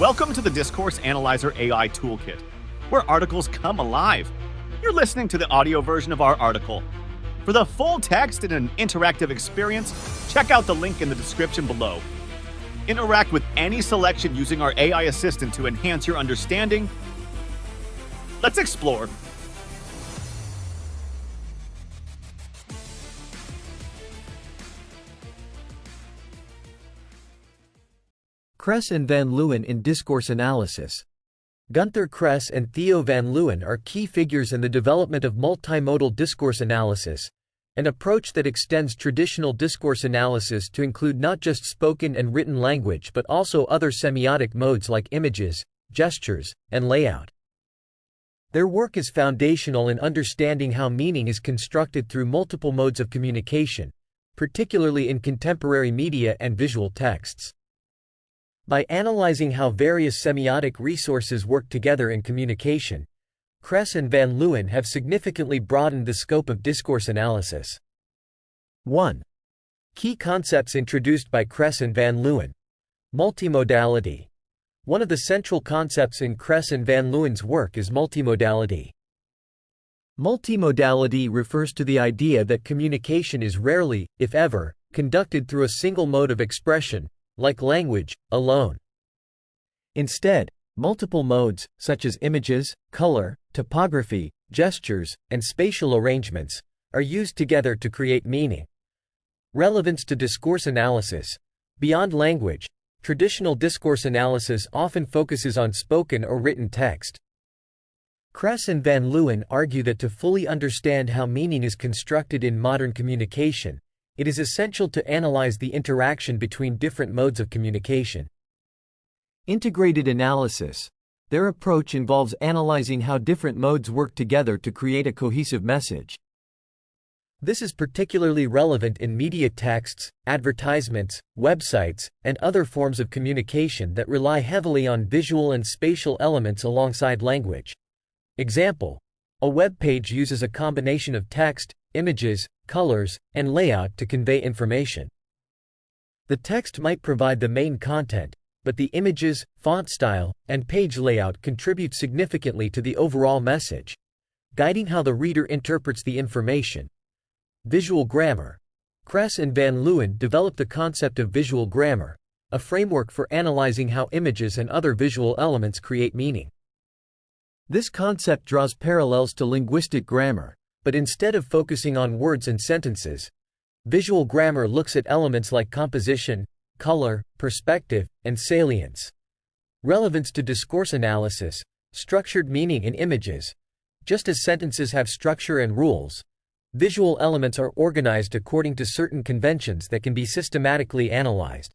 Welcome to the Discourse Analyzer AI Toolkit, where articles come alive. You're listening to the audio version of our article. For the full text and an interactive experience, check out the link in the description below. Interact with any selection using our AI assistant to enhance your understanding. Let's explore. Kress and van Leeuwen in Discourse Analysis. Gunther Kress and Theo van Leeuwen are key figures in the development of multimodal discourse analysis, an approach that extends traditional discourse analysis to include not just spoken and written language but also other semiotic modes like images, gestures, and layout. Their work is foundational in understanding how meaning is constructed through multiple modes of communication, particularly in contemporary media and visual texts. By analyzing how various semiotic resources work together in communication, Kress and van Leeuwen have significantly broadened the scope of discourse analysis. 1. Key concepts introduced by Kress and van Leeuwen. Multimodality. One of the central concepts in Kress and van Leeuwen's work is multimodality. Multimodality refers to the idea that communication is rarely, if ever, conducted through a single mode of expression, like language, alone. Instead, multiple modes, such as images, color, topography, gestures, and spatial arrangements, are used together to create meaning. Relevance to discourse analysis. Beyond language, traditional discourse analysis often focuses on spoken or written text. Kress and van Leeuwen argue that to fully understand how meaning is constructed in modern communication, it is essential to analyze the interaction between different modes of communication. Integrated analysis. Their approach involves analyzing how different modes work together to create a cohesive message. This is particularly relevant in media texts, advertisements, websites, and other forms of communication that rely heavily on visual and spatial elements alongside language. Example: a web page uses a combination of text, images, colors, and layout to convey information. The text might provide the main content, but the images, font style, and page layout contribute significantly to the overall message, guiding how the reader interprets the information. Visual grammar. Kress and van Leeuwen developed the concept of visual grammar, a framework for analyzing how images and other visual elements create meaning. This concept draws parallels to linguistic grammar, but instead of focusing on words and sentences, visual grammar looks at elements like composition, color, perspective, and salience. Relevance to discourse analysis. Structured meaning in images. Just as sentences have structure and rules, visual elements are organized according to certain conventions that can be systematically analyzed.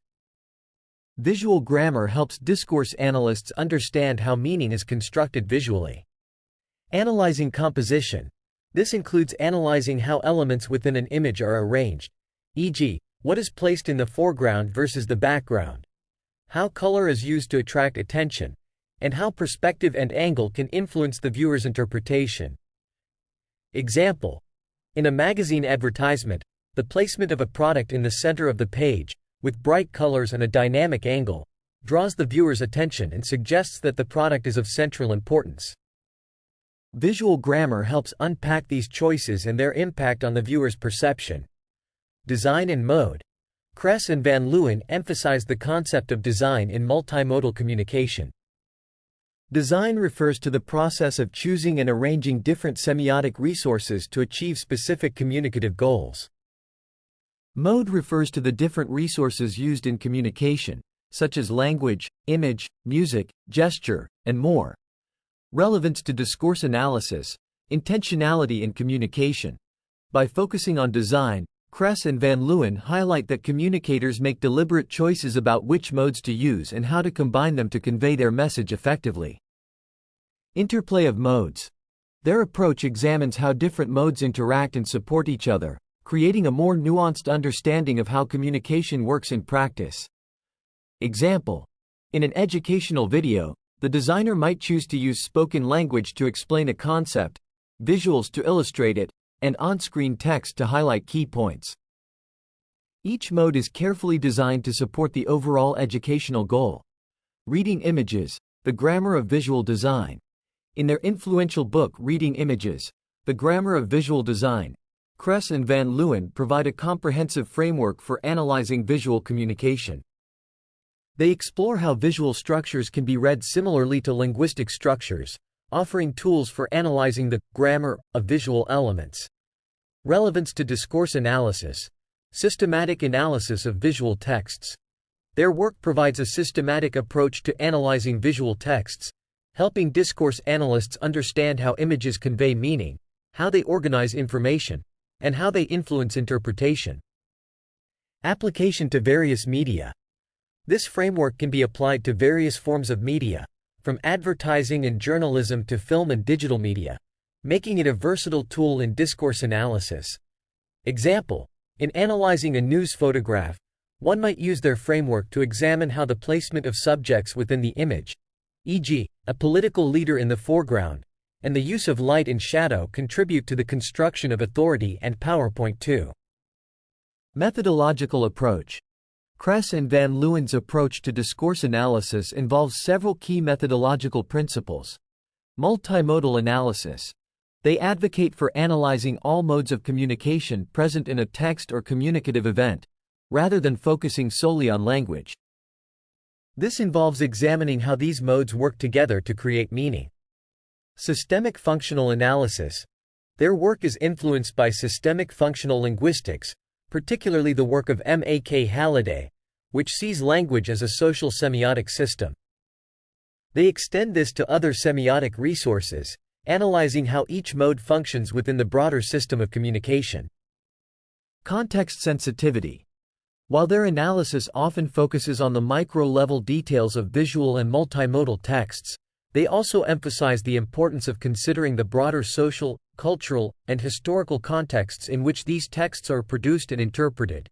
Visual grammar helps discourse analysts understand how meaning is constructed visually. Analyzing composition. This includes analyzing how elements within an image are arranged, e.g., what is placed in the foreground versus the background, how color is used to attract attention, and how perspective and angle can influence the viewer's interpretation. Example: in a magazine advertisement, the placement of a product in the center of the page, with bright colors and a dynamic angle, draws the viewer's attention and suggests that the product is of central importance. Visual grammar helps unpack these choices and their impact on the viewer's perception. Design and mode. Kress and van Leeuwen emphasize the concept of design in multimodal communication. Design refers to the process of choosing and arranging different semiotic resources to achieve specific communicative goals. Mode refers to the different resources used in communication, such as language, image, music, gesture, and more. Relevance to discourse analysis. Intentionality in communication. By focusing on design, Kress and van Leeuwen highlight that communicators make deliberate choices about which modes to use and how to combine them to convey their message effectively. Interplay of modes. Their approach examines how different modes interact and support each other, creating a more nuanced understanding of how communication works in practice. Example: in an educational video, the designer might choose to use spoken language to explain a concept, visuals to illustrate it, and on-screen text to highlight key points. Each mode is carefully designed to support the overall educational goal. Reading Images, The Grammar of Visual Design. In their influential book Reading Images, The Grammar of Visual Design, Kress and van Leeuwen provide a comprehensive framework for analyzing visual communication. They explore how visual structures can be read similarly to linguistic structures, offering tools for analyzing the grammar of visual elements. Relevance to discourse analysis. Systematic analysis of visual texts. Their work provides a systematic approach to analyzing visual texts, helping discourse analysts understand how images convey meaning, how they organize information, and how they influence interpretation. Application to various media. This framework can be applied to various forms of media, from advertising and journalism to film and digital media, making it a versatile tool in discourse analysis. Example: in analyzing a news photograph, one might use their framework to examine how the placement of subjects within the image, e.g., a political leader in the foreground, and the use of light and shadow contribute to the construction of authority and power. Point 2. Methodological approach. Kress and van Leeuwen's approach to discourse analysis involves several key methodological principles. Multimodal analysis. They advocate for analyzing all modes of communication present in a text or communicative event, rather than focusing solely on language. This involves examining how these modes work together to create meaning. Systemic functional analysis. Their work is influenced by systemic functional linguistics, particularly the work of M.A.K. Halliday, which sees language as a social semiotic system. They extend this to other semiotic resources, analyzing how each mode functions within the broader system of communication. Context sensitivity. While their analysis often focuses on the micro-level details of visual and multimodal texts, they also emphasize the importance of considering the broader social, cultural, and historical contexts in which these texts are produced and interpreted.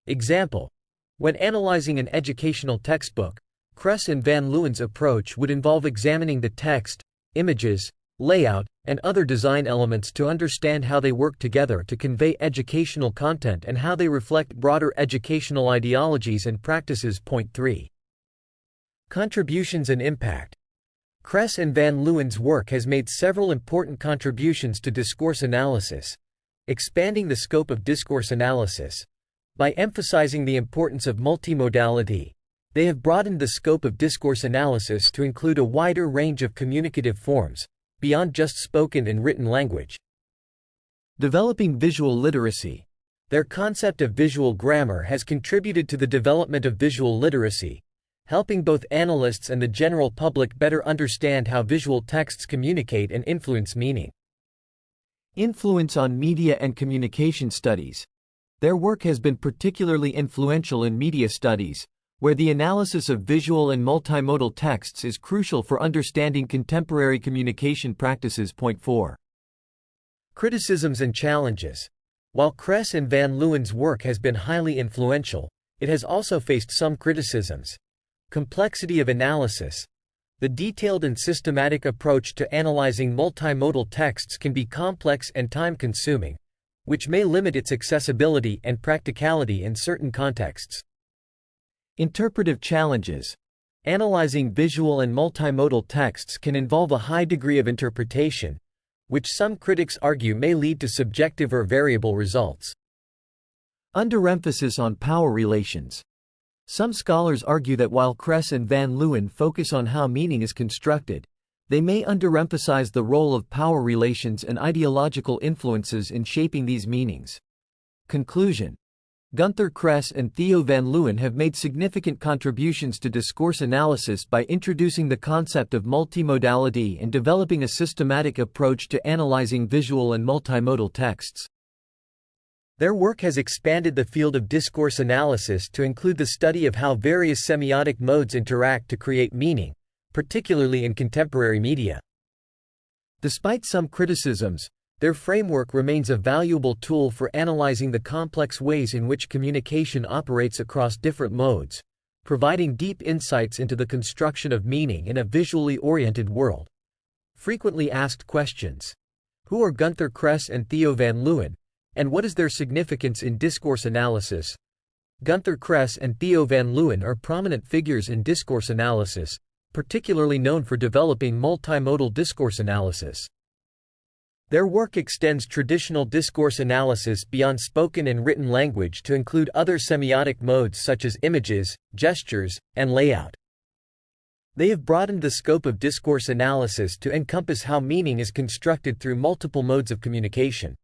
Example: when analyzing an educational textbook, Kress and van Leeuwen's approach would involve examining the text, images, layout, and other design elements to understand how they work together to convey educational content and how they reflect broader educational ideologies and practices. Point 3. Contributions and impact. Kress and van Leeuwen's work has made several important contributions to discourse analysis, expanding the scope of discourse analysis. By emphasizing the importance of multimodality, they have broadened the scope of discourse analysis to include a wider range of communicative forms, beyond just spoken and written language. Developing visual literacy. Their concept of visual grammar has contributed to the development of visual literacy, helping both analysts and the general public better understand how visual texts communicate and influence meaning. Influence on media and communication studies. Their work has been particularly influential in media studies, where the analysis of visual and multimodal texts is crucial for understanding contemporary communication practices. Point 4. Criticisms and challenges. While Kress and van Leeuwen's work has been highly influential, it has also faced some criticisms. Complexity of analysis. The detailed and systematic approach to analyzing multimodal texts can be complex and time-consuming, which may limit its accessibility and practicality in certain contexts. Interpretive challenges. Analyzing visual and multimodal texts can involve a high degree of interpretation, which some critics argue may lead to subjective or variable results. Underemphasis on power relations. Some scholars argue that while Kress and van Leeuwen focus on how meaning is constructed, they may underemphasize the role of power relations and ideological influences in shaping these meanings. Conclusion. Gunther Kress and Theo van Leeuwen have made significant contributions to discourse analysis by introducing the concept of multimodality and developing a systematic approach to analyzing visual and multimodal texts. Their work has expanded the field of discourse analysis to include the study of how various semiotic modes interact to create meaning, particularly in contemporary media. Despite some criticisms, their framework remains a valuable tool for analyzing the complex ways in which communication operates across different modes, providing deep insights into the construction of meaning in a visually oriented world. Frequently asked questions. Who are Gunther Kress and Theo van Leeuwen, and what is their significance in discourse analysis? Gunther Kress and Theo van Leeuwen are prominent figures in discourse analysis, particularly known for developing multimodal discourse analysis. Their work extends traditional discourse analysis beyond spoken and written language to include other semiotic modes such as images, gestures, and layout. They have broadened the scope of discourse analysis to encompass how meaning is constructed through multiple modes of communication.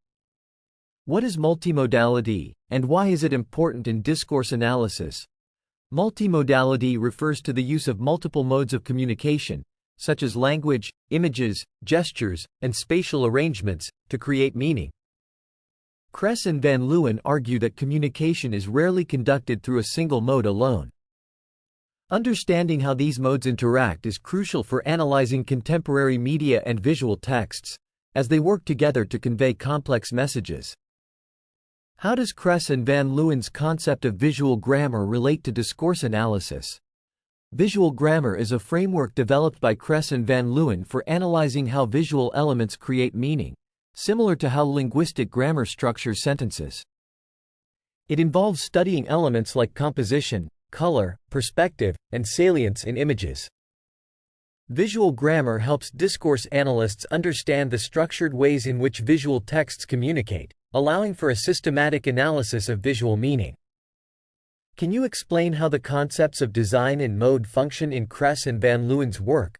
What is multimodality, and why is it important in discourse analysis? Multimodality refers to the use of multiple modes of communication, such as language, images, gestures, and spatial arrangements, to create meaning. Kress and van Leeuwen argue that communication is rarely conducted through a single mode alone. Understanding how these modes interact is crucial for analyzing contemporary media and visual texts, as they work together to convey complex messages. How does Kress and van Leeuwen's concept of visual grammar relate to discourse analysis? Visual grammar is a framework developed by Kress and van Leeuwen for analyzing how visual elements create meaning, similar to how linguistic grammar structures sentences. It involves studying elements like composition, color, perspective, and salience in images. Visual grammar helps discourse analysts understand the structured ways in which visual texts communicate, allowing for a systematic analysis of visual meaning. Can you explain how the concepts of design and mode function in Kress and van Leeuwen's work?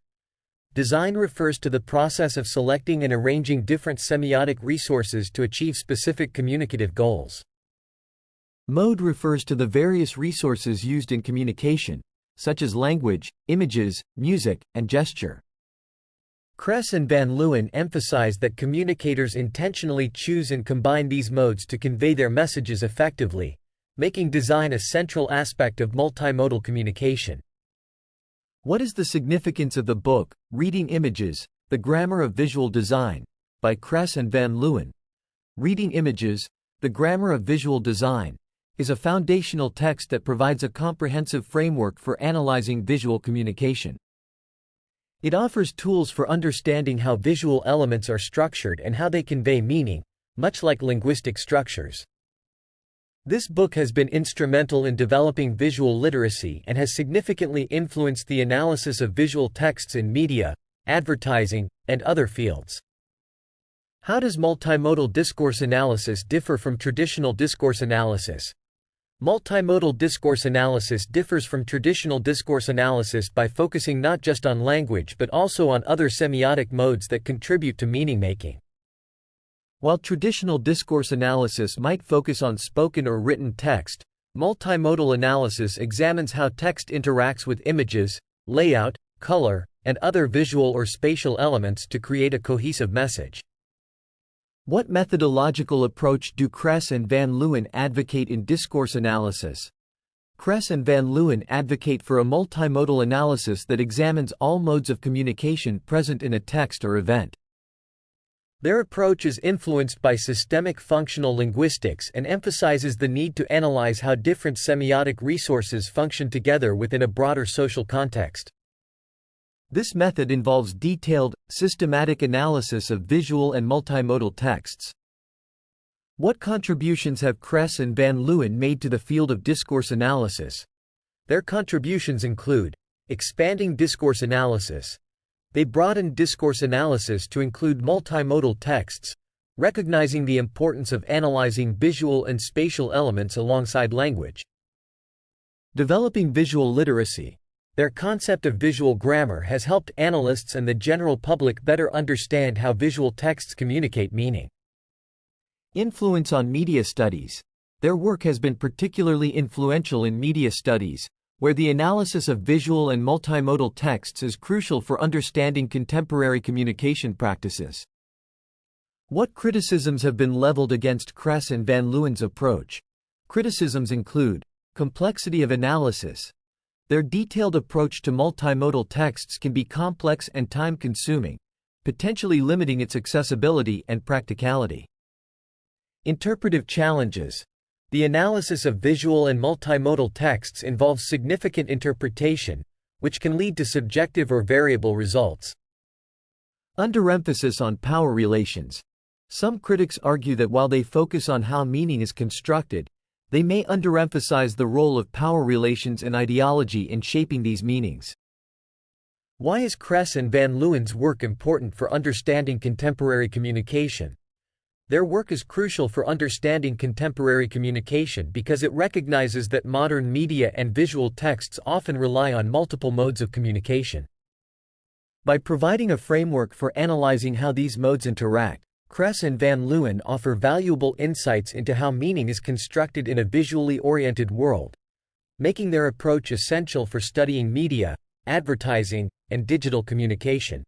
Design refers to the process of selecting and arranging different semiotic resources to achieve specific communicative goals. Mode refers to the various resources used in communication, such as language, images, music, and gesture. Kress and van Leeuwen emphasize that communicators intentionally choose and combine these modes to convey their messages effectively, making design a central aspect of multimodal communication. What is the significance of the book, Reading Images, The Grammar of Visual Design, by Kress and van Leeuwen? Reading Images, The Grammar of Visual Design, is a foundational text that provides a comprehensive framework for analyzing visual communication. It offers tools for understanding how visual elements are structured and how they convey meaning, much like linguistic structures. This book has been instrumental in developing visual literacy and has significantly influenced the analysis of visual texts in media, advertising, and other fields. How does multimodal discourse analysis differ from traditional discourse analysis? Multimodal discourse analysis differs from traditional discourse analysis by focusing not just on language but also on other semiotic modes that contribute to meaning-making. While traditional discourse analysis might focus on spoken or written text, multimodal analysis examines how text interacts with images, layout, color, and other visual or spatial elements to create a cohesive message. What methodological approach do Kress and van Leeuwen advocate in discourse analysis? Kress and van Leeuwen advocate for a multimodal analysis that examines all modes of communication present in a text or event. Their approach is influenced by systemic functional linguistics and emphasizes the need to analyze how different semiotic resources function together within a broader social context. This method involves detailed, systematic analysis of visual and multimodal texts. What contributions have Kress and van Leeuwen made to the field of discourse analysis? Their contributions include expanding discourse analysis. They broadened discourse analysis to include multimodal texts, recognizing the importance of analyzing visual and spatial elements alongside language. Developing visual literacy. Their concept of visual grammar has helped analysts and the general public better understand how visual texts communicate meaning. Influence on media studies. Their work has been particularly influential in media studies, where the analysis of visual and multimodal texts is crucial for understanding contemporary communication practices. What criticisms have been leveled against Kress and van Leeuwen's approach? Criticisms include complexity of analysis. Their detailed approach to multimodal texts can be complex and time-consuming, potentially limiting its accessibility and practicality. Interpretive challenges. The analysis of visual and multimodal texts involves significant interpretation, which can lead to subjective or variable results. Underemphasis on power relations. Some critics argue that while they focus on how meaning is constructed, they may underemphasize the role of power relations and ideology in shaping these meanings. Why is Kress and van Leeuwen's work important for understanding contemporary communication? Their work is crucial for understanding contemporary communication because it recognizes that modern media and visual texts often rely on multiple modes of communication. By providing a framework for analyzing how these modes interact, Kress and van Leeuwen offer valuable insights into how meaning is constructed in a visually oriented world, making their approach essential for studying media, advertising, and digital communication.